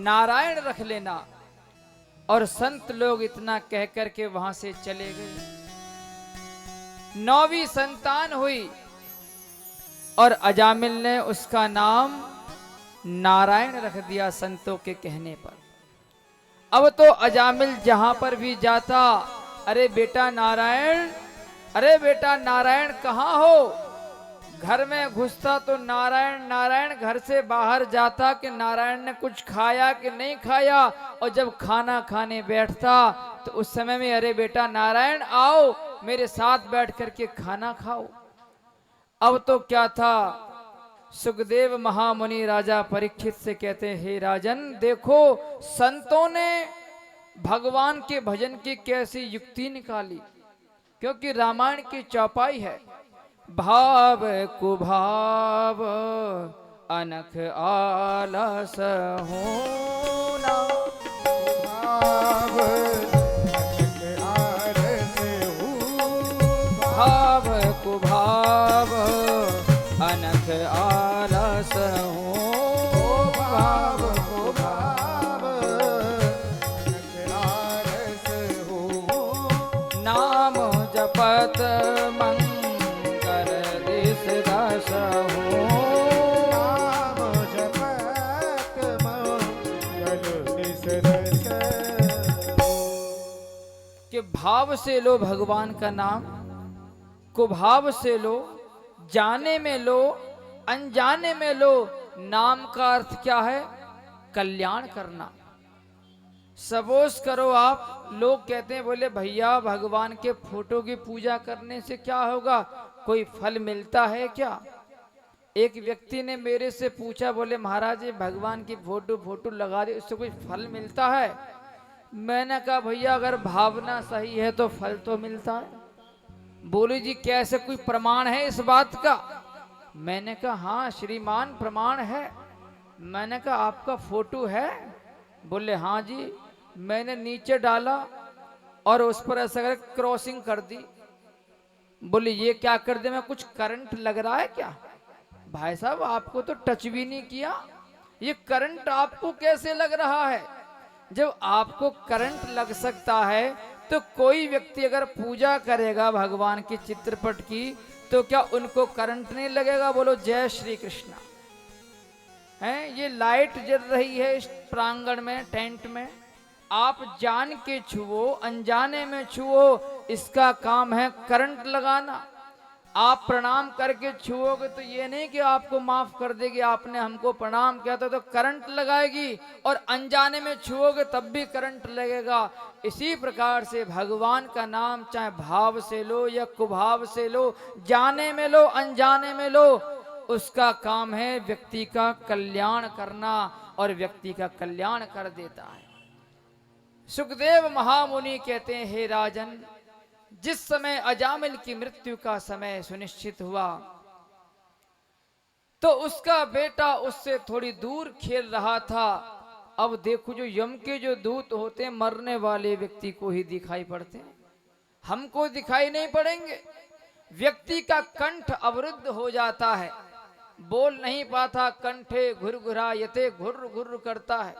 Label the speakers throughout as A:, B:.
A: नारायण रख लेना। और संत लोग इतना कह करके वहां से चले गए। 9वीं संतान हुई और अजामिल ने उसका नाम नारायण रख दिया संतों के कहने पर। अब तो अजामिल जहां पर भी जाता, अरे बेटा नारायण, अरे बेटा नारायण कहाँ हो। घर में घुसता तो नारायण नारायण, घर से बाहर जाता कि नारायण ने कुछ खाया कि नहीं खाया। और जब खाना खाने बैठता तो उस समय में, अरे बेटा नारायण आओ मेरे साथ बैठ करके खाना खाओ। अब तो क्या था, सुखदेव महामुनि राजा परीक्षित से कहते हैं, हे राजन देखो संतों ने भगवान के भजन की कैसी युक्ति निकाली। क्योंकि रामायण की चौपाई है, भाव कुभाव अनख आलस होना,
B: भाव आलस हो,
A: भाव कुभाव अनख आलस हो,
B: भाव को भाव आलस हो।
A: नाम जपत मंगल दिस दस हो,
B: नाम जपत मंगल दिस दस हो।
A: कि भाव से लो भगवान का नाम, कुभाव से लो, जाने में लो अनजाने में लो। नाम का अर्थ क्या है, कल्याण करना। सपोज करो आप, लोग कहते हैं बोले भैया भगवान के फोटो की पूजा करने से क्या होगा, कोई फल मिलता है क्या। एक व्यक्ति ने मेरे से पूछा, बोले महाराज ये भगवान की फोटो लगा दी, उससे कोई फल मिलता है। मैंने कहा भैया अगर भावना सही है तो फल तो मिलता है। बोले जी कैसे, कोई प्रमाण है इस बात का। मैंने कहा हाँ श्रीमान प्रमाण है। मैंने कहा आपका फोटो है। बोले हाँ जी। मैंने नीचे डाला और उस पर ऐसा कर क्रॉसिंग कर दी। बोले ये क्या कर दे, मैं कुछ करंट लग रहा है क्या। भाई साहब आपको तो टच भी नहीं किया, ये करंट आपको कैसे लग रहा है। जब आपको करंट लग सकता है तो कोई व्यक्ति अगर पूजा करेगा भगवान के चित्रपट की तो क्या उनको करंट नहीं लगेगा। बोलो जय श्री कृष्ण। हैं ये लाइट जल रही है इस प्रांगण में, टेंट में, आप जान के छुओ अनजाने में छुओ, इसका काम है करंट लगाना। आप प्रणाम करके छुओगे तो ये नहीं कि आपको माफ कर देगी, आपने हमको प्रणाम किया था तो करंट लगाएगी, और अनजाने में छुओगे तब भी करंट लगेगा। इसी प्रकार से भगवान का नाम चाहे भाव से लो या कुभाव से लो, जाने में लो अनजाने में लो, उसका काम है व्यक्ति का कल्याण करना, और व्यक्ति का कल्याण कर देता है। सुखदेव महामुनि कहते हैं, हे राजन जिस समय अजामिल की मृत्यु का समय सुनिश्चित हुआ तो उसका बेटा उससे थोड़ी दूर खेल रहा था। अब देखो जो यम के जो दूत होते हैं मरने वाले व्यक्ति को ही दिखाई पड़ते हैं, हमको दिखाई नहीं पड़ेंगे। व्यक्ति का कंठ अवरुद्ध हो जाता है, बोल नहीं पाता, कंठे घुरघुरायते घुर्र घुर्र करता है।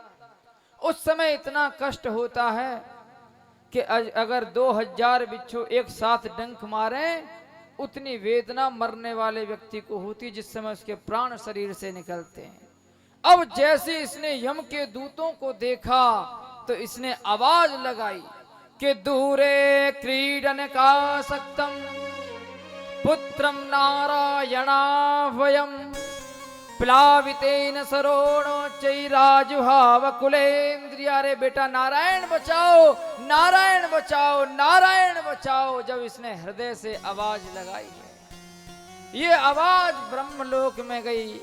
A: उस समय इतना कष्ट होता है कि अगर 2000 बिच्छू एक साथ डंक मारे उतनी वेदना मरने वाले व्यक्ति को होती जिस समय उसके प्राण शरीर से निकलते हैं। अब जैसे इसने यम के दूतों को देखा तो इसने आवाज लगाई कि दूरे क्रीडन का सक्तम पुत्रम नारायणाभयम प्लावितेन सरोणो चैराजुहाव कुलेन्द्रिया। रे बेटा नारायण बचाओ नारायण बचाओ नारायण बचाओ। जब इसने हृदय से आवाज लगाई है, ये आवाज ब्रह्मलोक में गई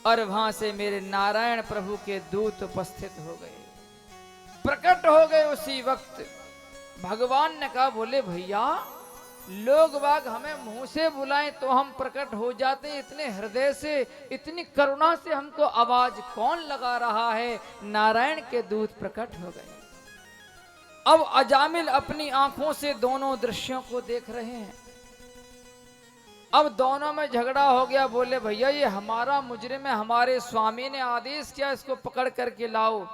A: और वहां से मेरे नारायण प्रभु के दूत उपस्थित हो गए, प्रकट हो गए। उसी वक्त भगवान ने कहा, बोले भैया लोग बाग हमें मुंह से बुलाएं तो हम प्रकट हो जाते हैं, इतने हृदय से इतनी करुणा से हमको आवाज कौन लगा रहा है। नारायण के दूत प्रकट हो गए। अब अजामिल अपनी आंखों से दोनों दृश्यों को देख रहे हैं। अब दोनों में झगड़ा हो गया। बोले भैया ये हमारा मुजरिम है, हमारे स्वामी ने आदेश किया इसको पकड़ करके लाओ।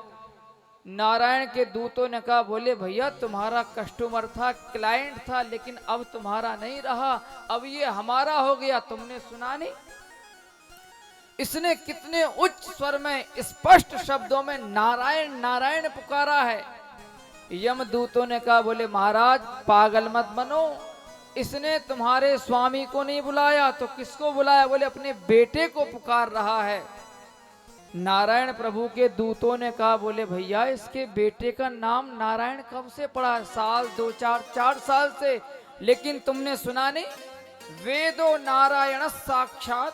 A: नारायण के दूतों ने कहा, बोले भैया तुम्हारा कस्टमर था, क्लाइंट था, लेकिन अब तुम्हारा नहीं रहा, अब ये हमारा हो गया। तुमने सुना नहीं इसने कितने उच्च स्वर में स्पष्ट शब्दों में नारायण नारायण पुकारा है। यमदूतों ने कहा, बोले महाराज पागल मत बनो, इसने तुम्हारे स्वामी को नहीं बुलाया तो किसको बुलाया? बोले अपने बेटे को पुकार रहा है। नारायण प्रभु के दूतों ने कहा, बोले भैया इसके बेटे का नाम नारायण कब से पड़ा? साल 2-4 साल से, लेकिन तुमने सुना नहीं? वेदो नारायण साक्षात,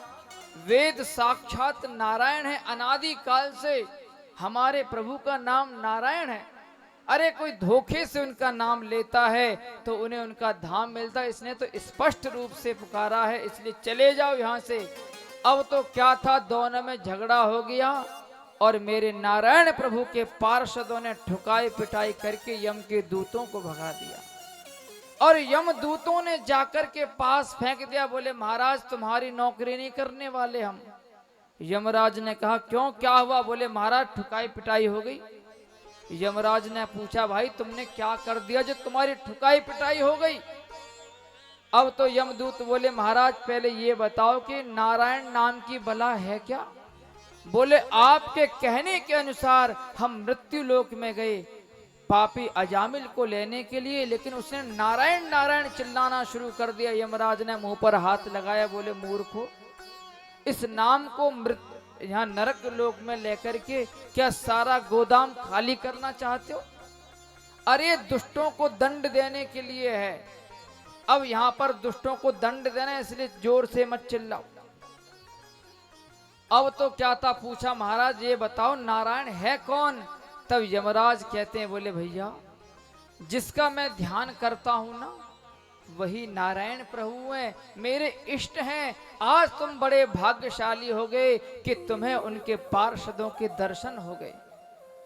A: वेद साक्षात नारायण है, अनादि काल से हमारे प्रभु का नाम नारायण है। अरे कोई धोखे से उनका नाम लेता है तो उन्हें उनका धाम मिलता है, इसने तो स्पष्ट रूप से पुकारा है, इसलिए चले जाओ यहां से। अब तो क्या था, दोनों में झगड़ा हो गया और मेरे नारायण प्रभु के पार्षदों ने ठुकाई पिटाई करके यम के दूतों को भगा दिया और यम दूतों ने जाकर के पास फेंक दिया। बोले महाराज तुम्हारी नौकरी नहीं करने वाले हम। यमराज ने कहा, क्यों क्या हुआ? बोले महाराज ठुकाई पिटाई हो गई। यमराज ने पूछा, भाई तुमने क्या कर दिया जो तुम्हारी ठुकाई पिटाई हो गई? अब तो यमदूत बोले, महाराज पहले ये बताओ कि नारायण नाम की बला है क्या? बोले आपके कहने के अनुसार हम मृत्यु लोक में गए पापी अजामिल को लेने के लिए, लेकिन उसने नारायण नारायण चिल्लाना शुरू कर दिया। यमराज ने मुंह पर हाथ लगाया, बोले मूर्खो, इस नाम को यहाँ नरक लोक में लेकर के क्या सारा गोदाम खाली करना चाहते हो? अरे दुष्टों को दंड देने के लिए है। अब यहाँ पर दुष्टों को दंड देना है, इसलिए जोर से मत चिल्लाओ। अब तो क्या था, पूछा महाराज ये बताओ नारायण है कौन? तब यमराज कहते हैं, बोले भैया जिसका मैं ध्यान करता हूं ना वही नारायण प्रभु हैं, मेरे इष्ट हैं। आज तुम बड़े भाग्यशाली हो गए कि तुम्हें उनके पार्षदों के दर्शन हो गए।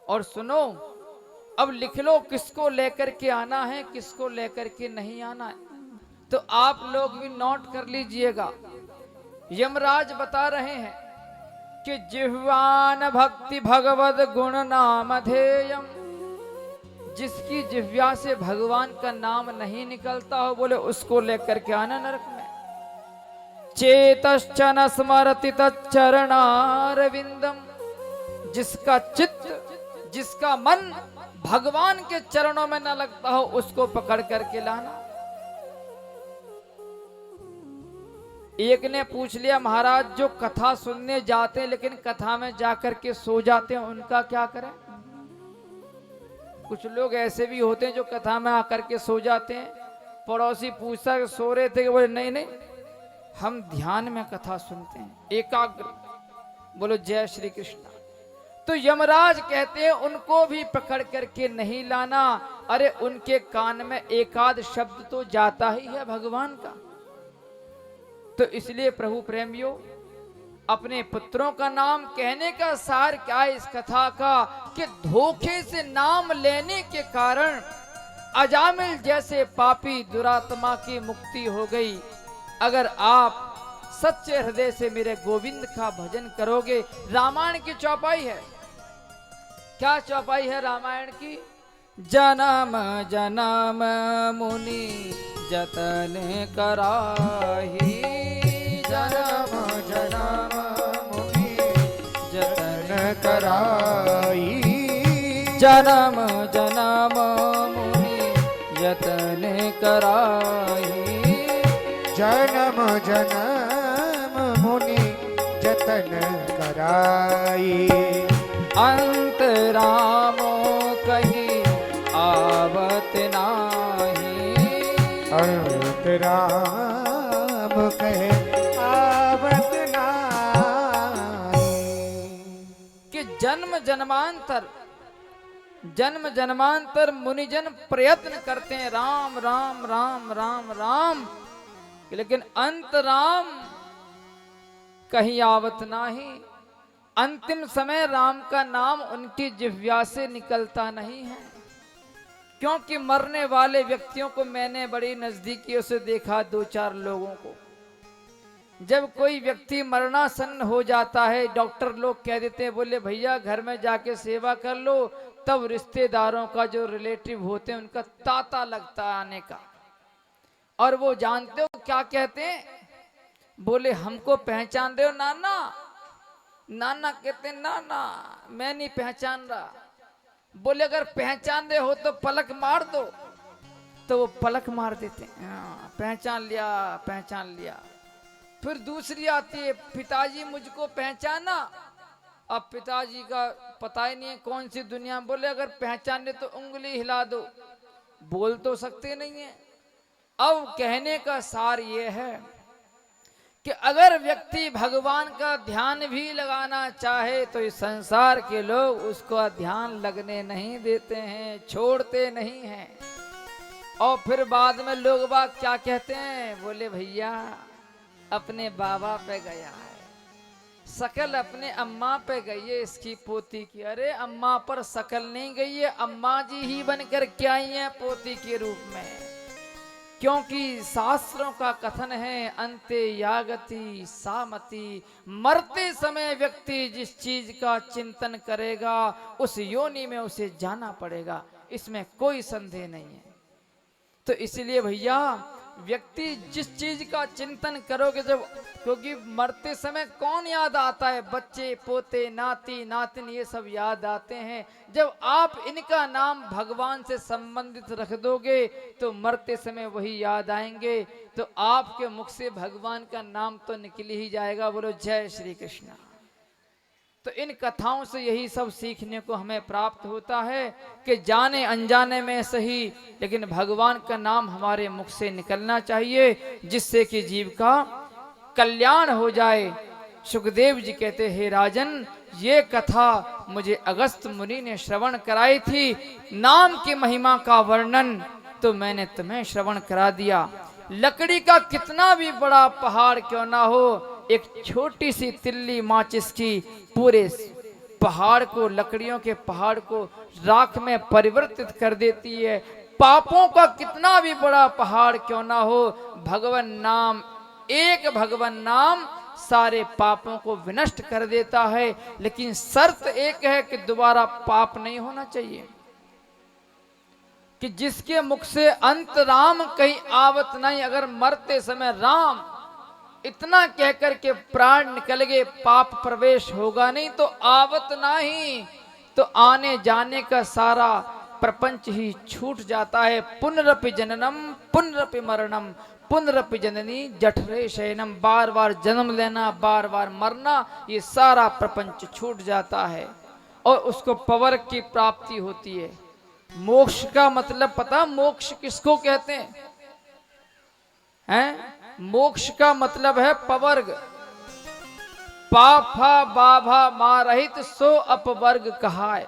A: और सुनो, अब लिख लो किसको लेकर के आना है, किसको लेकर के नहीं आना है, तो आप लोग भी नोट कर लीजिएगा। यमराज बता रहे हैं कि जिह्वान भक्ति भगवद गुण नाम धेयम, जिसकी जिह्वा से भगवान का नाम नहीं निकलता हो, बोले उसको लेकर के आना नरक में। चेतश्चन स्मरति तच्चरणारविंदम, जिसका चित्त जिसका मन भगवान के चरणों में न लगता हो उसको पकड़ करके लाना। एक ने पूछ लिया, महाराज जो कथा सुनने जाते हैं लेकिन कथा में जाकर के सो जाते हैं उनका क्या करें? कुछ लोग ऐसे भी होते हैं जो कथा में आकर के सो जाते हैं। पड़ोसी पूछता है सो रहे थे, बोले नहीं नहीं हम ध्यान में कथा सुनते हैं, एकाग्र। बोलो जय श्री कृष्ण। तो यमराज कहते हैं उनको भी पकड़ करके नहीं लाना। अरे उनके कान में एकाध शब्द तो जाता ही है भगवान का। तो इसलिए प्रभु प्रेमियों, अपने पुत्रों का नाम कहने का सार क्या है इस कथा का, कि धोखे से नाम लेने के कारण अजामिल जैसे पापी दुरात्मा की मुक्ति हो गई। अगर आप सच्चे हृदय से मेरे गोविंद का भजन करोगे। रामायण की चौपाई है, क्या चौपाई है रामायण की? जन्म जन्म मुनि जतन कराही,
B: जन्म जन्म मुनि जतन कराई,
A: जन्म जन्म मुनि यतन कराही,
B: जन्म जन्म मुनि जतन कराई।
A: अंत रामो कही आवत नाही,
B: अंत राम कहे आवत नाही।
A: कि जन्म जन्मांतर मुनिजन प्रयत्न करते हैं राम राम राम राम राम, लेकिन अंत राम कहीं आवत नाही। अंतिम समय राम का नाम उनकी जिह्वा से निकलता नहीं है, क्योंकि मरने वाले व्यक्तियों को मैंने बड़ी नजदीकियों से देखा, 2-4 लोगों को जब कोई व्यक्ति मरणासन्न हो जाता है, डॉक्टर लोग कह देते हैं, बोले भैया घर में जाके सेवा कर लो, तब रिश्तेदारों का जो रिलेटिव होते हैं उनका तांता लगता है आने का। और वो जानते हो क्या कहते हैं? बोले हमको पहचान रहे हो नाना? नाना कहते हैं नाना मैं नहीं पहचान रहा। बोले अगर पहचान रहे हो तो पलक मार दो, तो वो पलक मार देते हैं, हाँ पहचान लिया पहचान लिया। फिर दूसरी आती है, पिताजी मुझको पहचाना। अब पिताजी का पता ही नहीं है कौन सी दुनिया। बोले अगर पहचाने तो उंगली हिला दो, बोल तो सकते नहीं है। अब कहने का सार ये है कि अगर व्यक्ति भगवान का ध्यान भी लगाना चाहे तो इस संसार के लोग उसको ध्यान लगने नहीं देते हैं, छोड़ते नहीं हैं। और फिर बाद में लोग बाग क्या कहते हैं? बोले भैया अपने बाबा पे गया है, शकल अपने अम्मा पे गई है इसकी पोती की। अरे अम्मा पर शकल नहीं गई है, अम्मा जी ही बनकर के आई है पोती के रूप में। क्योंकि शास्त्रों का कथन है अंते यागति सामति, मरते समय व्यक्ति जिस चीज का चिंतन करेगा उस योनि में उसे जाना पड़ेगा, इसमें कोई संदेह नहीं है। तो इसलिए भैया व्यक्ति जिस चीज का चिंतन करोगे, जब क्योंकि मरते समय कौन याद आता है? बच्चे पोते नाती नातिन ये सब याद आते हैं। जब आप इनका नाम भगवान से संबंधित रख दोगे तो मरते समय वही याद आएंगे, तो आपके मुख से भगवान का नाम तो निकल ही जाएगा। बोलो जय श्री कृष्ण। तो इन कथाओं से यही सब सीखने को हमें प्राप्त होता है कि जाने अनजाने में सही, लेकिन भगवान का नाम हमारे मुख से निकलना चाहिए, जिससे कि जीव का कल्याण हो जाए। सुखदेव जी कहते हे राजन, ये कथा मुझे अगस्त मुनि ने श्रवण कराई थी, नाम की महिमा का वर्णन तो मैंने तुम्हें श्रवण करा दिया। लकड़ी का कितना भी बड़ा पहाड़ क्यों ना हो, एक छोटी सी तिल्ली माचिस की पूरे पहाड़ को, लकड़ियों के पहाड़ को राख में परिवर्तित कर देती है। पापों का कितना भी बड़ा पहाड़ क्यों ना हो, भगवान नाम, एक भगवान नाम सारे पापों को विनष्ट कर देता है। लेकिन शर्त एक है कि दोबारा पाप नहीं होना चाहिए, कि जिसके मुख से अंत राम कहीं आवत नहीं। अगर मरते समय राम इतना कहकर के प्राण निकल गए, पाप प्रवेश होगा नहीं तो आवत नहीं, तो आने जाने का सारा प्रपंच ही छूट जाता है। पुनरपि जननम पुनरपि मरणम पुनरपि जननी जठरे शयनम, बार बार जन्म लेना बार बार मरना, ये सारा प्रपंच छूट जाता है और उसको पवर की प्राप्ति होती है। मोक्ष का मतलब पता, मोक्ष किसको कहते हैं? मोक्ष का मतलब है पवर्ग। पाफा बाभा मारहित सो अपवर्ग कहा है।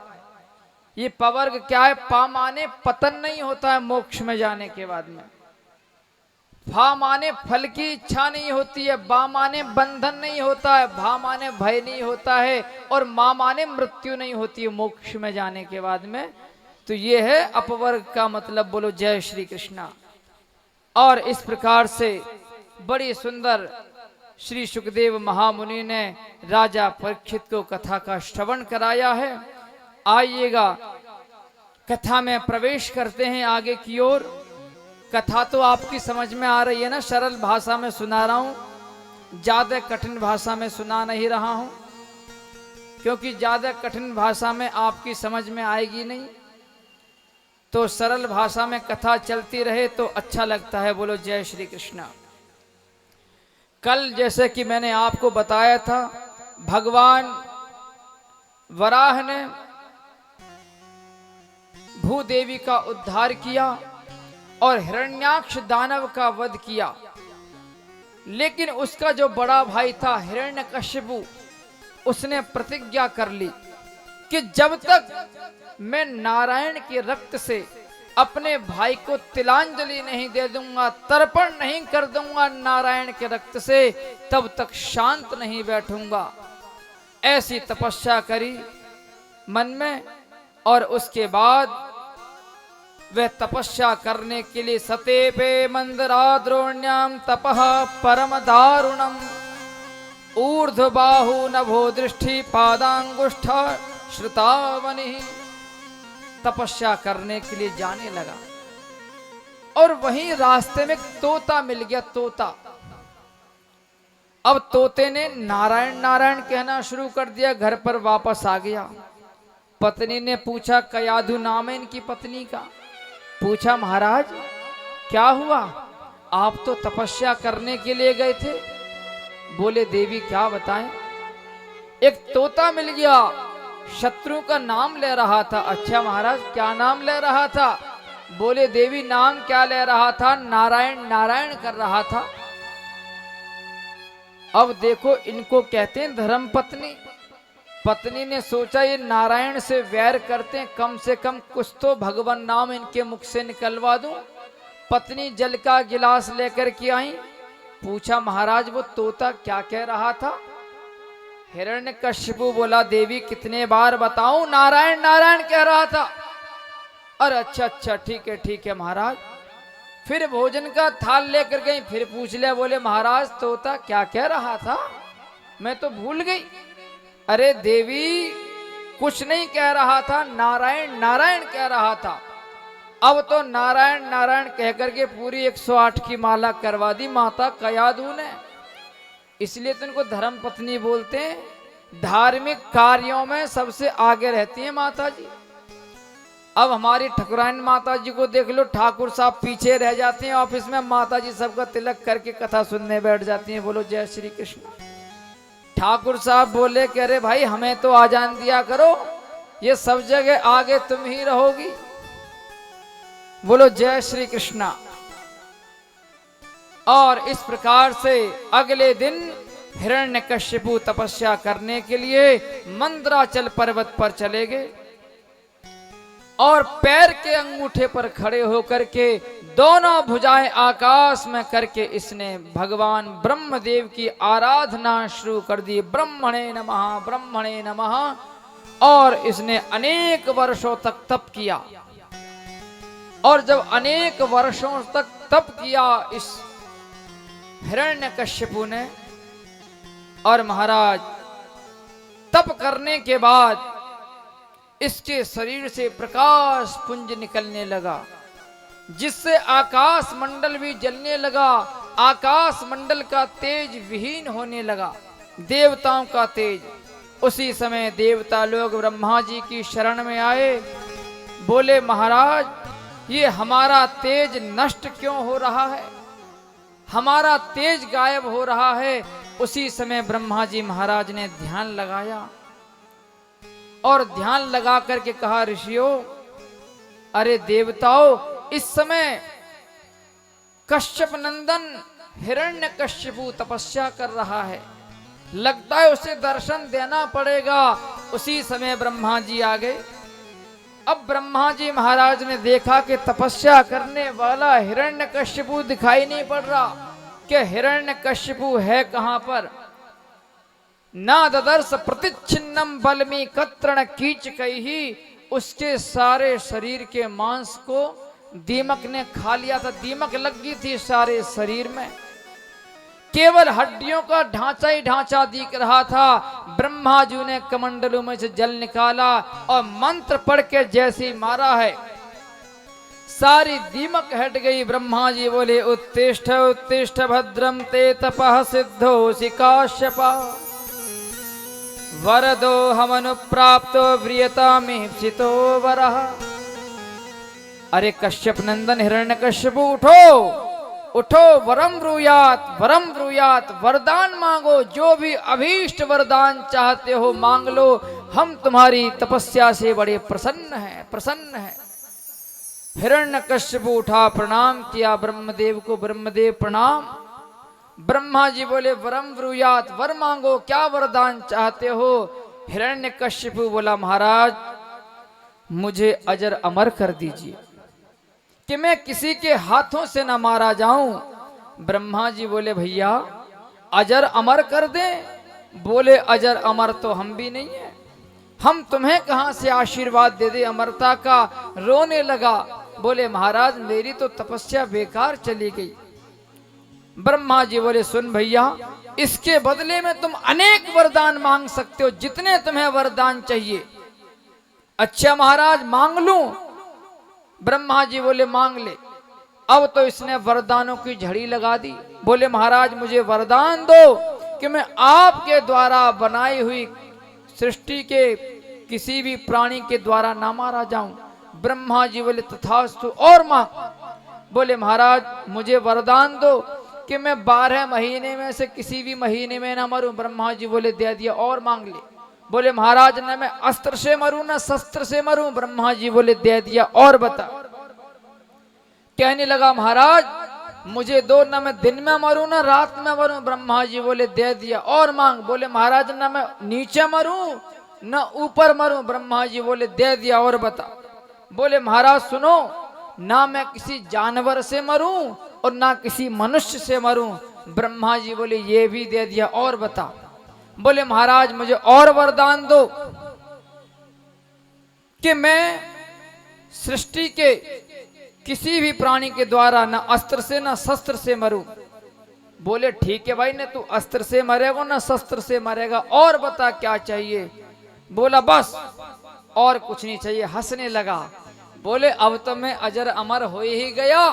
A: ये पवर्ग क्या है? पा माने पतन नहीं होता है मोक्ष में जाने के बाद में, फा माने फल की इच्छा नहीं होती है, बा माने बंधन नहीं होता है, भा माने भय नहीं होता है, और मा माने मृत्यु नहीं होती है मोक्ष में जाने के बाद में। तो ये है अपवर्ग का मतलब। बोलो जय श्री कृष्णा। और इस प्रकार से बड़ी सुंदर श्री सुखदेव महामुनि ने राजा परीक्षित को कथा का श्रवण कराया है। आइएगा कथा में प्रवेश करते हैं आगे की ओर। कथा तो आपकी समझ में आ रही है ना, सरल भाषा में सुना रहा हूं, ज्यादा कठिन भाषा में सुना नहीं रहा हूं, क्योंकि ज्यादा कठिन भाषा में आपकी समझ में आएगी नहीं। तो सरल भाषा में कथा चलती रहे तो अच्छा लगता है। बोलो जय श्री कृष्ण। कल जैसे कि मैंने आपको बताया था, भगवान वराह ने भूदेवी का उद्धार किया और हिरण्याक्ष दानव का वध किया। लेकिन उसका जो बड़ा भाई था हिरण्यकशिपु, उसने प्रतिज्ञा कर ली कि जब तक मैं नारायण के रक्त से अपने भाई को तिलांजलि नहीं दे दूंगा, तर्पण नहीं कर दूंगा नारायण के रक्त से, तब तक शांत नहीं बैठूंगा। ऐसी तपस्या करी मन में। और उसके बाद वह तपस्या करने के लिए सतेपे मंदराद्रोण्याम तपः परम दारुणम ऊर्ध्व बाहु नभो दृष्टि पादांगुष्ठ श्रुतावनि। तपस्या करने के लिए जाने लगा और वहीं रास्ते में एक तोता मिल गया। तोता, अब तोते ने नारायण नारायण कहना शुरू कर दिया, घर पर वापस आ गया। पत्नी ने पूछा, कयाधु नाम है इनकी पत्नी का। पूछा, महाराज क्या हुआ, आप तो तपस्या करने के लिए गए थे। बोले, देवी क्या बताएं, एक तोता मिल गया, शत्रु का नाम ले रहा था। अच्छा महाराज क्या नाम ले रहा था। बोले, देवी नाम क्या ले रहा था, नारायण नारायण कर रहा था। अब देखो इनको कहते हैं धर्म पत्नी। पत्नी ने सोचा ये नारायण से वैर करते हैं, कम से कम कुछ तो भगवान नाम इनके मुख से निकलवा दूं। पत्नी जल का गिलास लेकर के आई। पूछा, महाराज वो तोता क्या कह रहा था। हिरण्यकशिपु बोला, देवी कितने बार बताऊं, नारायण नारायण कह रहा था। अरे अच्छा अच्छा ठीक है महाराज। फिर भोजन का थाल लेकर गई, फिर पूछ लिया। बोले, महाराज तोता क्या कह रहा था, मैं तो भूल गई। अरे देवी कुछ नहीं कह रहा था, नारायण नारायण कह रहा था। अब तो नारायण नारायण कहकर के पूरी 108 की माला करवा दी माता कयाधु ने। इसलिए तो इनको धर्म पत्नी बोलते हैं। धार्मिक कार्यों में सबसे आगे रहती हैं माता जी। अब हमारी ठकुराइन माता जी को देख लो, ठाकुर साहब पीछे रह जाते हैं ऑफिस में, माता जी सबका तिलक करके कथा सुनने बैठ जाती हैं। बोलो जय श्री कृष्ण। ठाकुर साहब बोले कि अरे भाई हमें तो आजान दिया करो, ये सब जगह आगे तुम ही रहोगी। बोलो जय श्री कृष्णा। और इस प्रकार से अगले दिन हिरण्यकशिपु तपस्या करने के लिए मंदराचल पर्वत पर चले गए और पैर के अंगूठे पर खड़े होकर के दोनों भुजाएं आकाश में करके इसने भगवान ब्रह्मदेव की आराधना शुरू कर दी। ब्रह्मणे नमः ब्रह्मणे नमः। और इसने अनेक वर्षों तक तप किया। और जब अनेक वर्षों तक तप किया इस हिरण्यकशिपु ने, और महाराज तप करने के बाद इसके शरीर से प्रकाश पुंज निकलने लगा, जिससे आकाश मंडल भी जलने लगा। आकाश मंडल का तेज विहीन होने लगा, देवताओं का तेज। उसी समय देवता लोग ब्रह्मा जी की शरण में आए। बोले, महाराज ये हमारा तेज नष्ट क्यों हो रहा है, हमारा तेज गायब हो रहा है। उसी समय ब्रह्मा जी महाराज ने ध्यान लगाया और ध्यान लगा करके कहा, ऋषियों अरे देवताओं, इस समय कश्यप नंदन हिरण्यकशिपु तपस्या कर रहा है, लगता है उसे दर्शन देना पड़ेगा। उसी समय ब्रह्मा जी आ गए। अब ब्रह्मा जी महाराज ने देखा कि तपस्या करने वाला हिरण्यकशिपु दिखाई नहीं पड़ रहा, कि हिरण्यकशिपु है कहां पर। ना ददर्श प्रतिच्छिन्नम बलमी कत्रण कीच कही। उसके सारे शरीर के मांस को दीमक ने खा लिया था, दीमक लग गई थी सारे शरीर में, केवल हड्डियों का ढांचा ही ढांचा दिख रहा था। ब्रह्मा जी ने कमंडलों में से जल निकाला और मंत्र पढ़ के जैसे मारा है, सारी दीमक हट गई। ब्रह्मा जी बोले, उत्तिष्ठ उत्तिष्ठ भद्रम ते तपः सिद्धोऽसि काश्यपा, वरदो हमनुप्राप्तो व्रियतामीप्सितो वरः। अरे कश्यप नंदन हिरण्यकशिपु उठो उठो, वरम ब्रूयात वरदान मांगो, जो भी अभीष्ट वरदान चाहते हो मांग लो, हम तुम्हारी तपस्या से बड़े प्रसन्न हैं। हिरण्यकशिपु उठा, प्रणाम किया ब्रह्मदेव को। ब्रह्मदेव प्रणाम। ब्रह्मा जी बोले, वरम ब्रूयात, वर मांगो, क्या वरदान चाहते हो। हिरण्यकशिपु बोला, महाराज मुझे अजर अमर कर दीजिए, कि मैं किसी के हाथों से न मारा जाऊं। ब्रह्मा जी बोले, भैया अजर अमर कर दें। बोले, अजर अमर तो हम भी नहीं है, हम तुम्हें कहां से आशीर्वाद दे दे अमरता का। रोने लगा, बोले महाराज मेरी तो तपस्या बेकार चली गई। ब्रह्मा जी बोले सुन भैया, इसके बदले में तुम अनेक वरदान मांग सकते हो, जितने तुम्हें वरदान चाहिए। अच्छा महाराज मांग लूं? ब्रह्मा जी बोले मांग ले। अब तो इसने वरदानों की झड़ी लगा दी। बोले महाराज मुझे वरदान दो कि मैं आपके द्वारा बनाई हुई सृष्टि के किसी भी प्राणी के द्वारा ना मारा जाऊं। ब्रह्मा जी बोले तथास्तु, और मांग। बोले महाराज मुझे वरदान दो कि मैं 12 महीने में से किसी भी महीने में ना मरूं। ब्रह्मा जी बोले दे दिया, और मांग ले। बोले महाराज न मैं अस्त्र से मरूं न शस्त्र से मरूं। ब्रह्मा जी बोले दे दिया, और बता। कहने लगा महाराज मुझे दो, न मैं दिन में मरूं न रात में मरूं। ब्रह्मा जी बोले दे दिया, और मांग। बोले महाराज न मैं नीचे मरूं न ऊपर मरूं। ब्रह्मा जी बोले दे दिया, और बता। बोले महाराज सुनो, ना मैं किसी जानवर से मरूं और ना किसी मनुष्य से मरूं। ब्रह्मा जी बोले ये भी दे दिया, और बता। बोले महाराज मुझे और वरदान दो कि मैं सृष्टि के किसी भी प्राणी के द्वारा न अस्त्र से न शस्त्र से मरूं। बोले ठीक है भाई, न तू अस्त्र से मरेगा न शस्त्र से मरेगा, और बता क्या चाहिए। बोला बस और कुछ नहीं चाहिए। हंसने लगा। बोले अब तो मैं अजर अमर हो ही गया।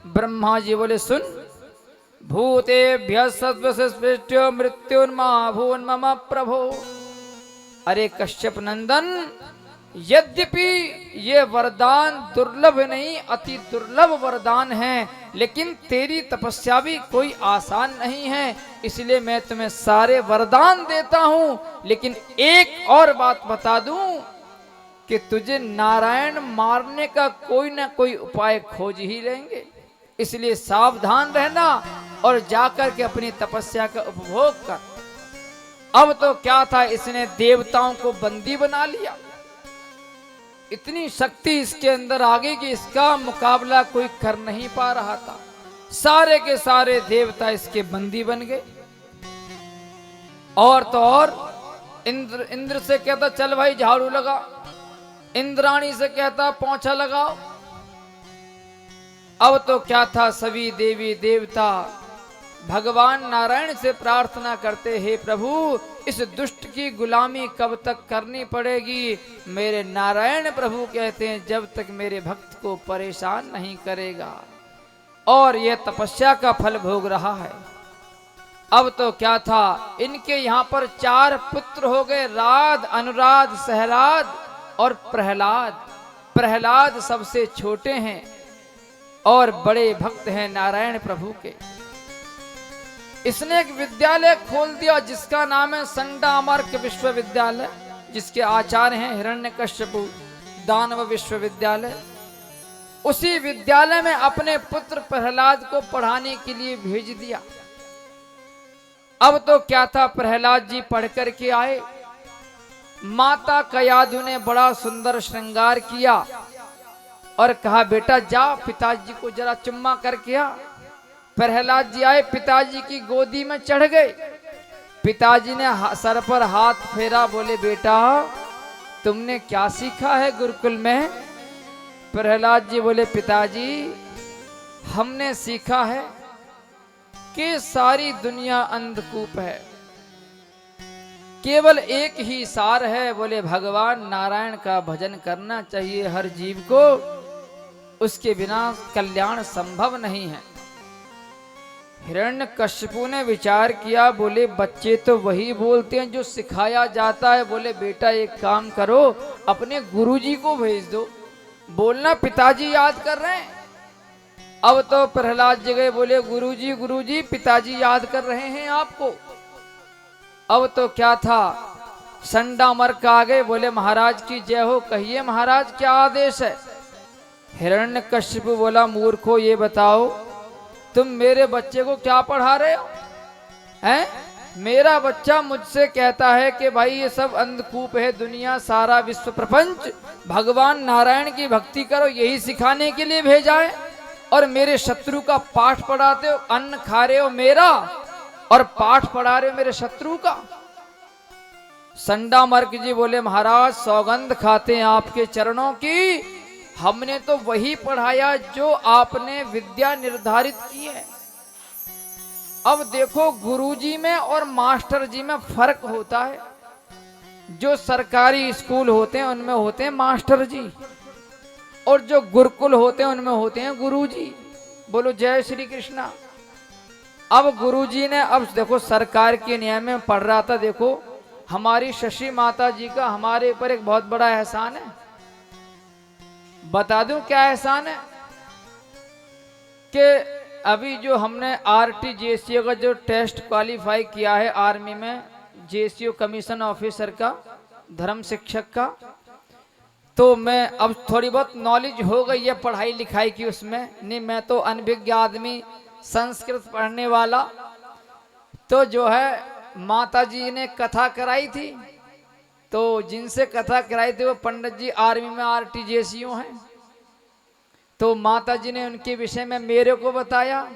A: ब्रह्मा जी बोले सुन, भूतेभ्यः सत्वसृष्ट्यो मृत्युर्मा भून् मम प्रभो। अरे कश्यप नंदन, यद्यपि ये वरदान दुर्लभ नहीं अति दुर्लभ वरदान है, लेकिन तेरी तपस्या भी कोई आसान नहीं है, इसलिए मैं तुम्हें सारे वरदान देता हूं। लेकिन एक और बात बता दूं कि तुझे नारायण मारने का कोई ना कोई उपाय खोज ही लेंगे, इसलिए सावधान रहना और जाकर के अपनी तपस्या का उपभोग कर। अब तो क्या था, इसने देवताओं को बंदी बना लिया। इतनी शक्ति इसके अंदर आ गई कि इसका मुकाबला कोई कर नहीं पा रहा था। सारे के सारे देवता इसके बंदी बन गए। और तो और इंद्र से कहता चल भाई झाड़ू लगा, इंद्राणी से कहता पोंछा लगाओ। अब तो क्या था, सभी देवी देवता भगवान नारायण से प्रार्थना करते, हे प्रभु इस दुष्ट की गुलामी कब तक करनी पड़ेगी। मेरे नारायण प्रभु कहते हैं जब तक मेरे भक्त को परेशान नहीं करेगा। और यह तपस्या का फल भोग रहा है। अब तो क्या था, इनके यहाँ पर 4 पुत्र हो गए, राध, अनुराध, सहराद और प्रहलाद। प्रहलाद सबसे छोटे हैं और बड़े भक्त हैं नारायण प्रभु के। इसने एक विद्यालय खोल दिया जिसका नाम है संडामर्क विश्वविद्यालय, जिसके आचार्य हैं हिरण्यकश्यपु दानव विश्वविद्यालय। उसी विद्यालय में अपने पुत्र प्रहलाद को पढ़ाने के लिए भेज दिया। अब तो क्या था, प्रहलाद जी पढ़ कर के आए। माता कयाधु ने बड़ा सुंदर श्रृंगार किया और कहा बेटा जा पिताजी को जरा चुम्मा करके आ। प्रहलाद जी आए, पिताजी की गोदी में चढ़ गए। पिताजी ने सर पर हाथ फेरा, बोले बेटा तुमने क्या सीखा है गुरुकुल में। प्रहलाद जी बोले पिताजी हमने सीखा है कि सारी दुनिया अंधकूप है, केवल एक ही सार है। बोले भगवान नारायण का भजन करना चाहिए हर जीव को, उसके बिना कल्याण संभव नहीं है। हिरण्यकश्यपु ने विचार किया, बोले बच्चे तो वही बोलते हैं जो सिखाया जाता है। बोले बेटा एक काम करो, अपने गुरुजी को भेज दो, बोलना पिताजी याद कर रहे हैं। अब तो प्रहलाद जी गए, बोले गुरुजी गुरुजी पिताजी याद कर रहे हैं आपको। अब तो क्या था, संडामर्क आ गए, बोले महाराज की जय हो, कहिए महाराज क्या आदेश है। हिरण्यकश्यपु बोला मूर्खो ये बताओ तुम मेरे बच्चे को क्या पढ़ा रहे हो हैं? मेरा बच्चा मुझसे कहता है कि भाई ये सब अंधकूप है दुनिया, सारा विश्व प्रपंच, भगवान नारायण की भक्ति करो, यही सिखाने के लिए भेजा है। और मेरे शत्रु का पाठ पढ़ाते हो, अन्न खा रहे हो मेरा और पाठ पढ़ा रहे हो मेरे शत्रु का। संडामर्क जी बोले महाराज सौगंध खाते हैं आपके चरणों की, हमने तो वही पढ़ाया जो आपने विद्या निर्धारित की है। अब देखो, गुरुजी में और मास्टर जी में फर्क होता है। जो सरकारी स्कूल होते हैं उनमें होते हैं मास्टर जी, और जो गुरुकुल होते हैं उनमें होते हैं गुरुजी। बोलो जय श्री कृष्णा। अब गुरुजी ने, अब देखो सरकार के नियम में पढ़ रहा था, देखो हमारी शशि माता जी का हमारे ऊपर एक बहुत बड़ा एहसान है। बता दूं क्या एहसान है? कि अभी जो हमने RTJCO का जो टेस्ट क्वालिफाई किया है आर्मी में, JCO कमीशन ऑफिसर का, धर्म शिक्षक का, तो मैं अब थोड़ी बहुत नॉलेज हो गई है पढ़ाई लिखाई की उसमें। नहीं, मैं तो अनभिज्ञ आदमी, संस्कृत पढ़ने वाला। तो जो है माता जी ने कथा कराई थी, तो जिनसे कथा कराई थी वो पंडित जी आर्मी में RTJCO हैं। तो माता जी ने उनके विषय में मेरे को बताया।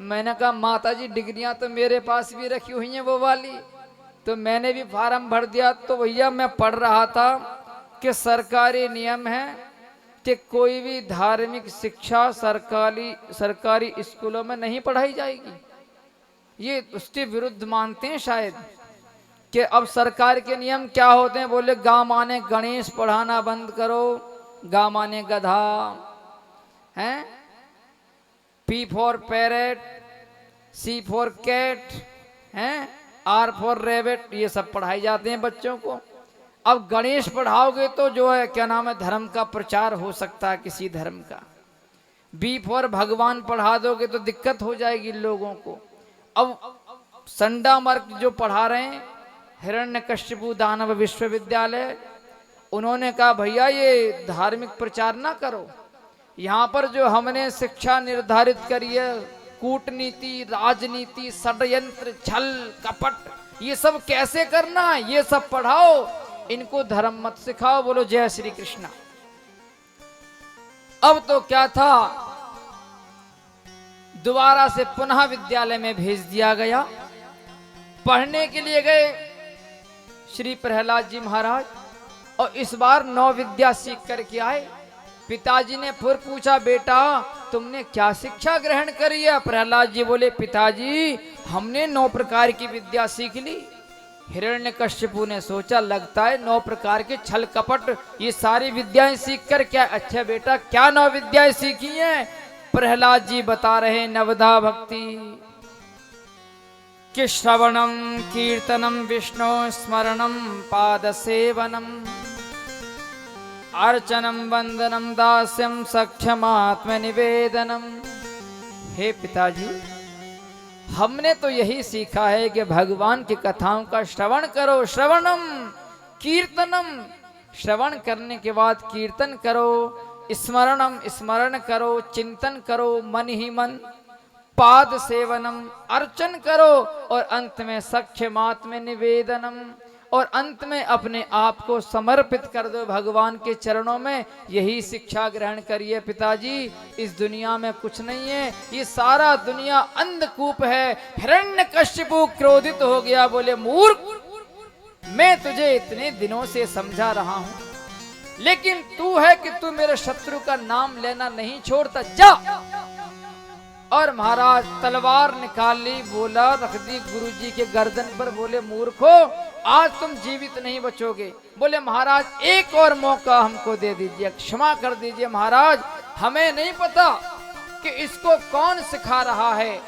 A: मैंने कहा माता जी डिग्रियां तो मेरे पास भी रखी हुई हैं वो वाली। तो मैंने भी फार्म भर दिया। तो भैया मैं पढ़ रहा था कि सरकारी नियम है कि कोई भी धार्मिक शिक्षा सरकारी स्कूलों में नहीं पढ़ाई जाएगी। ये उसके विरुद्ध मानते हैं शायद, कि अब सरकार के नियम क्या होते हैं। बोले गा माने गणेश पढ़ाना बंद करो, गा माने गधा हैं, P for parrot, C for cat हैं, R फॉर रेबिट, ये सब पढ़ाए जाते हैं बच्चों को। अब गणेश पढ़ाओगे तो जो है क्या नाम है, धर्म का प्रचार हो सकता है किसी धर्म का। B फॉर भगवान पढ़ा दोगे तो दिक्कत हो जाएगी लोगों को। अब संडा मार्ग जो पढ़ा रहे हैं हिरण्यकशिपु दानव विश्वविद्यालय, उन्होंने कहा भैया ये धार्मिक प्रचार ना करो। यहाँ पर जो हमने शिक्षा निर्धारित करी है, कूटनीति, राजनीति, षड्यंत्र, छल कपट, ये सब कैसे करना है, ये सब पढ़ाओ, इनको धर्म मत सिखाओ। बोलो जय श्री कृष्णा। अब तो क्या था, दोबारा से पुनः विद्यालय में भेज दिया गया। पढ़ने के लिए गए श्री प्रहलाद जी महाराज, और इस बार 9 विद्या सीख करके आए। पिताजी ने फिर पूछा बेटा तुमने क्या शिक्षा ग्रहण करी है? प्रहलाद जी बोले पिताजी हमने 9 प्रकार की विद्या सीख ली। हिरण्यकशिपु ने सोचा लगता है 9 प्रकार के छल कपट ये सारी विद्याएं सीख कर क्या? अच्छा बेटा क्या 9 विद्याएं सीखी हैं? प्रहलाद जी बता रहे नवधा भक्ति कि श्रवणम कीर्तनम विष्णु स्मरणम पाद सेवनम अर्चनम वंदनम दास्यम सख्यमात्म निवेदनम। हे पिताजी हमने तो यही सीखा है कि भगवान की कथाओं का श्रवण करो। श्रवणम कीर्तनम, श्रवण करने के बाद कीर्तन करो। स्मरणम, स्मरण करो, चिंतन करो मन ही मन। पाद सेवनम, अर्चन करो। और अंत में सख्यमात्म निवेदनम, और अंत में अपने आप को समर्पित कर दो भगवान के चरणों में। यही शिक्षा ग्रहण करिए पिताजी। इस दुनिया में कुछ नहीं है, ये सारा दुनिया अंधकूप है। हिरण्यकशिपु क्रोधित हो गया, बोले मूर्ख मैं तुझे इतने दिनों से समझा रहा हूं, लेकिन तू है कि तू मेरे शत्रु का नाम लेना नहीं छोड़ता, जा। और महाराज तलवार निकाल ली, बोला रख दी गुरुजी के गर्दन पर। बोले मूर्खो आज तुम जीवित नहीं बचोगे। बोले महाराज एक और मौका हमको दे दीजिए, क्षमा कर दीजिए महाराज, हमें नहीं पता कि इसको कौन सिखा रहा है।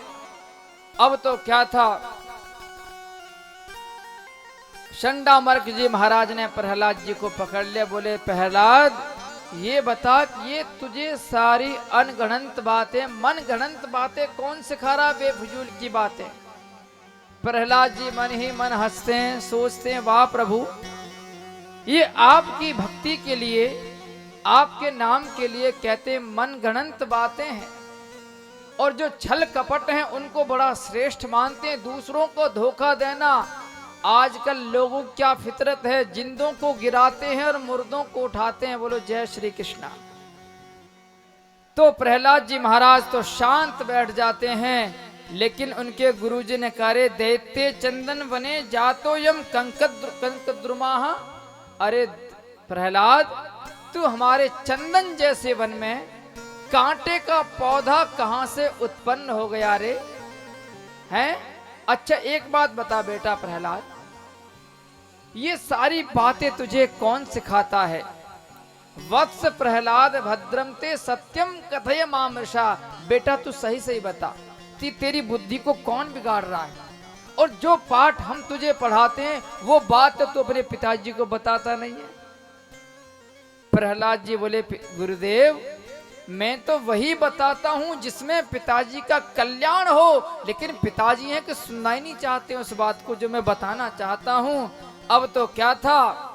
A: अब तो क्या था, शंडामर्क जी महाराज ने प्रहलाद जी को पकड़ लिया। बोले प्रहलाद ये बता ये तुझे सारी अनगणंत बातें, मन गणंत बातें कौन सिखा रहा, बेफजूल की बातें। प्रहलाद जी मन ही मन हंसते हैं, सोचते हैं वाह प्रभु ये आपकी भक्ति के लिए, आपके नाम के लिए कहते मन गणंत बातें हैं, और जो छल कपट हैं उनको बड़ा श्रेष्ठ मानते हैं। दूसरों को धोखा देना, आजकल लोगों की क्या फितरत है, जिंदों को गिराते हैं और मुर्दों को उठाते हैं। बोलो जय श्री कृष्णा। तो प्रहलाद जी महाराज तो शांत बैठ जाते हैं, लेकिन उनके गुरुजी ने कहा दैत्य चंदन वने जातो यम कंकद्रुमाह। अरे प्रहलाद तू हमारे चंदन जैसे वन में कांटे का पौधा कहां से उत्पन्न हो गया रे? हैं? अच्छा एक बात बता बेटा प्रहलाद, ये सारी बातें तुझे कौन सिखाता है? वत्स प्रहलाद भद्रम ते सत्यम कथय मामृषा। बेटा तू सही सही बता, तेरी बुद्धि को कौन बिगाड़ रहा है? और जो पाठ हम तुझे पढ़ाते हैं वो बात तो तू अपने पिताजी को बताता नहीं है। प्रहलाद जी बोले, गुरुदेव मैं तो वही बताता हूं जिसमें पिताजी का कल्याण हो, लेकिन पिताजी हैं कि सुनना ही नहीं चाहते उस बात को जो मैं बताना चाहता हूं। अब तो क्या था,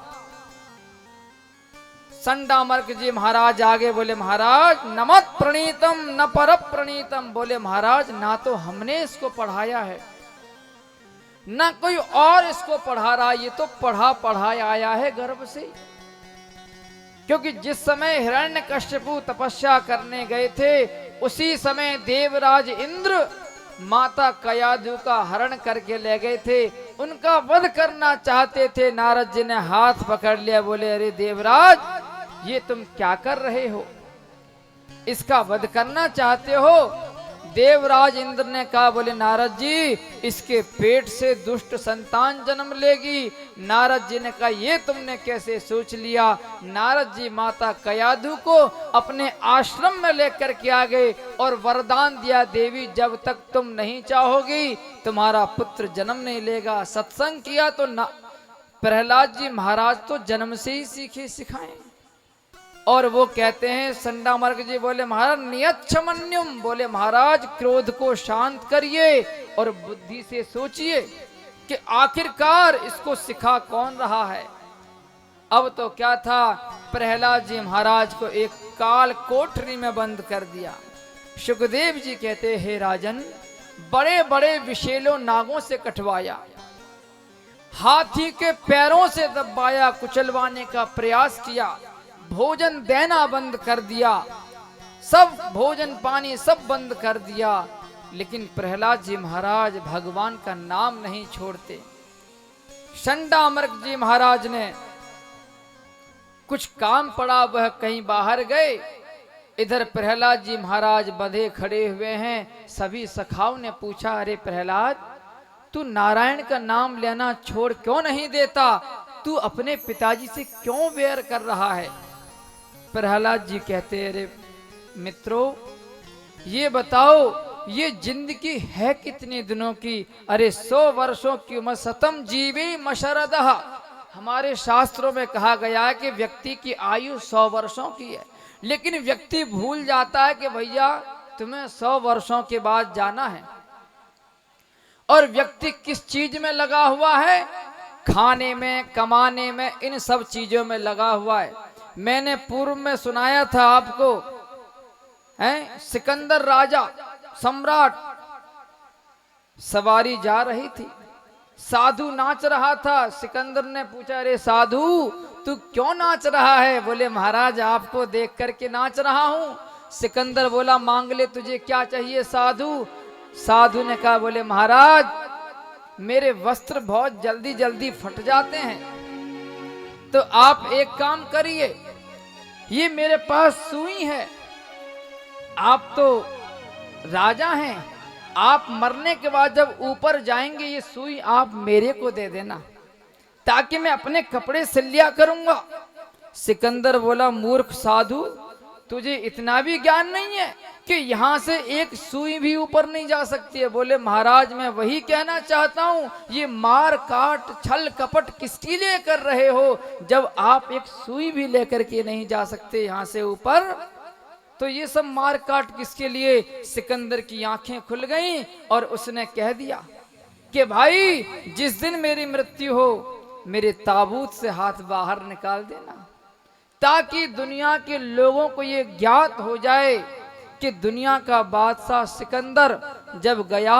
A: संडामर्क जी महाराज आगे बोले, महाराज नमत प्रणीतम न पर प्रणीतम। बोले महाराज ना तो हमने इसको पढ़ाया है ना कोई और इसको पढ़ा रहा, ये तो पढ़ा पढ़ाया आया है गर्भ से। क्योंकि जिस समय हिरण्यकश्यपु तपस्या करने गए थे उसी समय देवराज इंद्र माता कयाधु का हरण करके ले गए थे, उनका वध करना चाहते थे। नारद जी ने हाथ पकड़ लिया, बोले अरे देवराज ये तुम क्या कर रहे हो, इसका वध करना चाहते हो? देवराज इंद्र ने कहा, बोले नारद जी इसके पेट से दुष्ट संतान जन्म लेगी। नारद जी ने कहा ये तुमने कैसे सोच लिया? नारद जी माता कयाधु को अपने आश्रम में लेकर के आ गए और वरदान दिया, देवी जब तक तुम नहीं चाहोगी तुम्हारा पुत्र जन्म नहीं लेगा। सत्संग किया तो ना प्रहलाद जी महाराज तो जन्म से ही सीखे सिखाए। और वो कहते हैं, संडामर्क जी बोले महाराज नियच्छमन्युम, बोले महाराज क्रोध को शांत करिए और बुद्धि से सोचिए कि आखिरकार इसको सिखा कौन रहा है। अब तो क्या था, प्रहलाद जी महाराज को एक काल कोठरी में बंद कर दिया। सुखदेव जी कहते, हे राजन बड़े बड़े विशेलों नागों से कटवाया, हाथी के पैरों से दबाया, कुचलवाने का प्रयास किया, भोजन देना बंद कर दिया, सब भोजन पानी सब बंद कर दिया, लेकिन प्रहलाद जी महाराज भगवान का नाम नहीं छोड़ते। संडामर्क जी महाराज ने कुछ काम पड़ा, वह कहीं बाहर गए, इधर प्रहलाद जी महाराज बंधे खड़े हुए हैं। सभी सखाओं ने पूछा, अरे प्रहलाद तू नारायण का नाम लेना छोड़ क्यों नहीं देता? तू अपने पिताजी से क्यों वैर कर रहा है? प्रहलाद जी कहते, अरे मित्रों ये बताओ ये जिंदगी है कितने दिनों की? अरे 100 वर्षों की उम्र, सतम जीवी मशरदह। हमारे शास्त्रों में कहा गया है कि व्यक्ति की आयु 100 वर्षों की है, लेकिन व्यक्ति भूल जाता है कि भैया तुम्हें 100 वर्षों के बाद जाना है। और व्यक्ति किस चीज में लगा हुआ है? खाने में, कमाने में, इन सब चीजों में लगा हुआ है। मैंने पूर्व में सुनाया था आपको, हैं सिकंदर राजा सम्राट, सवारी जा रही थी, साधु नाच रहा था। सिकंदर ने पूछा, अरे साधु तू क्यों नाच रहा है? बोले महाराज आपको देख करके नाच रहा हूं। सिकंदर बोला, मांग ले तुझे क्या चाहिए साधु? साधु ने कहा, बोले महाराज मेरे वस्त्र बहुत जल्दी जल्दी फट जाते हैं, तो आप एक काम करिए, ये मेरे पास सुई है, आप तो राजा हैं, आप मरने के बाद जब ऊपर जाएंगे ये सुई आप मेरे को दे देना ताकि मैं अपने कपड़े सिलिया करूंगा। सिकंदर बोला, मूर्ख साधु तुझे इतना भी ज्ञान नहीं है कि यहां से एक सुई भी ऊपर नहीं जा सकती है? बोले महाराज मैं वही कहना चाहता हूं, ये मार काट छल कपट किसके लिए कर रहे हो जब आप एक सुई भी लेकर के नहीं जा सकते यहां से ऊपर? तो ये सब मार काट किसके लिए? सिकंदर की आंखें खुल गईं और उसने कह दिया कि भाई जिस दिन मेरी मृत्यु हो मेरे ताबूत से हाथ बाहर निकाल देना, ताकि दुनिया के लोगों को ये ज्ञात हो जाए कि दुनिया का बादशाह सिकंदर जब गया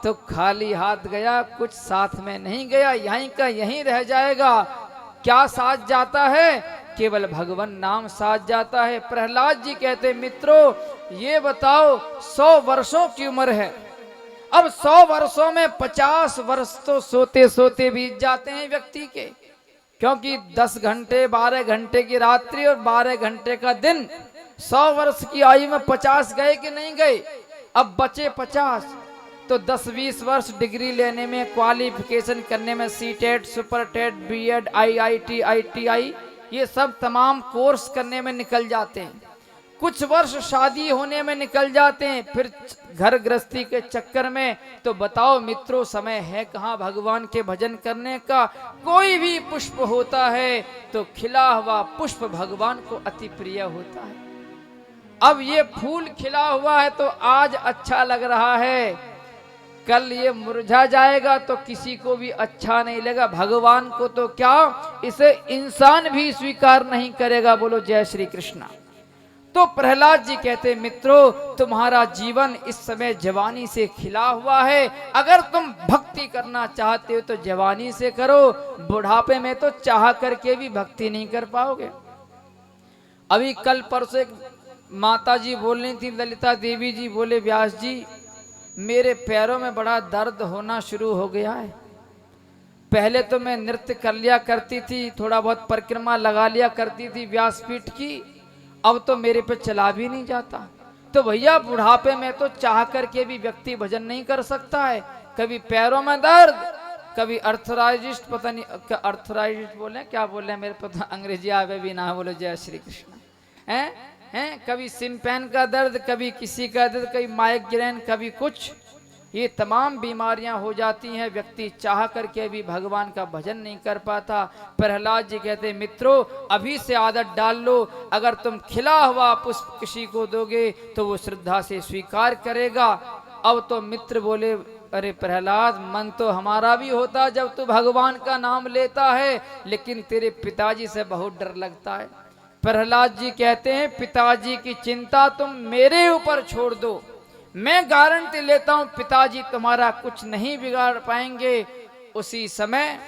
A: तो खाली हाथ गया, कुछ साथ में नहीं गया, यहीं का यहीं रह जाएगा। क्या साथ जाता है? केवल भगवान नाम साथ जाता है। प्रहलाद जी कहते, मित्रों ये बताओ 100 वर्षों की उम्र है, अब 100 वर्षों में 50 वर्ष तो सोते सोते बीत जाते हैं व्यक्ति के, क्योंकि 10 घंटे 12 घंटे की रात्रि और 12 घंटे का दिन, 100 वर्ष की आयु में 50 गए कि नहीं गए, अब बचे 50। तो 10-20 वर्ष डिग्री लेने में, क्वालिफिकेशन करने में, CTET, super TET, BEd, IIT, ITI, ये सब तमाम कोर्स करने में निकल जाते हैं। कुछ वर्ष शादी होने में निकल जाते हैं, फिर घर गृहस्थी के चक्कर में। तो बताओ मित्रों, समय है कहाँ भगवान के भजन करने का। कोई भी पुष्प होता है तो खिला हुआ पुष्प भगवान को अति प्रिय होता है। अब ये फूल खिला हुआ है तो आज अच्छा लग रहा है, कल ये मुरझा जाएगा तो किसी को भी अच्छा नहीं लगेगा। भगवान को तो क्या, इसे इंसान भी स्वीकार नहीं करेगा। बोलो जय श्री कृष्ण। तो प्रहलाद जी कहते, मित्रों तुम्हारा जीवन इस समय जवानी से खिला हुआ है। अगर तुम भक्ति करना चाहते हो तो जवानी से करो, बुढ़ापे में तो चाह करके भी भक्ति नहीं कर पाओगे। अभी कल परसों एक माता जी बोल रही थी, ललिता देवी जी बोले, व्यास जी मेरे पैरों में बड़ा दर्द होना शुरू हो गया है। पहले तो मैं नृत्य कर लिया करती थी, थोड़ा बहुत परिक्रमा लगा लिया करती थी व्यासपीठ की, अब तो मेरे पे चला भी नहीं जाता। तो भैया बुढ़ापे में तो चाह करके भी व्यक्ति भजन नहीं कर सकता है। कभी पैरों में दर्द, कभी अर्थराइटिस, पता नहीं अर्थराइटिस बोले क्या बोले, मेरे पता अंग्रेजी आवे भी ना। बोलो जय श्री कृष्ण। हैं कभी सिम्पैन का दर्द, कभी किसी का दर्द, कभी माइग्रेन, कभी कुछ। ये तमाम बीमारियां हो जाती हैं, व्यक्ति चाह करके भी भगवान का भजन नहीं कर पाता। प्रहलाद जी कहते, मित्रों अभी से आदत डाल लो। अगर तुम खिला हुआ पुष्प किसी को दोगे तो वो श्रद्धा से स्वीकार करेगा। अब तो मित्र बोले, अरे प्रहलाद मन तो हमारा भी होता जब तू भगवान का नाम लेता है, लेकिन तेरे पिताजी से बहुत डर लगता है। प्रहलाद जी कहते हैं, पिताजी की चिंता तुम मेरे ऊपर छोड़ दो, मैं गारंटी लेता हूं पिताजी तुम्हारा कुछ नहीं बिगाड़ पाएंगे। उसी समय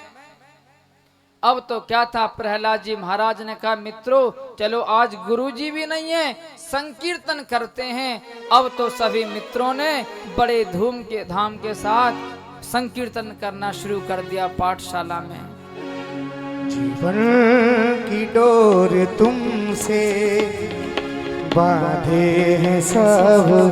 A: अब तो क्या था, प्रहलाद जी महाराज ने कहा, मित्रों चलो आज गुरुजी भी नहीं है, संकीर्तन करते हैं। अब तो सभी मित्रों ने बड़े धूम के धाम के साथ संकीर्तन करना शुरू कर दिया पाठशाला में।
B: जीवन की डोर तुमसे बांधे हैं सब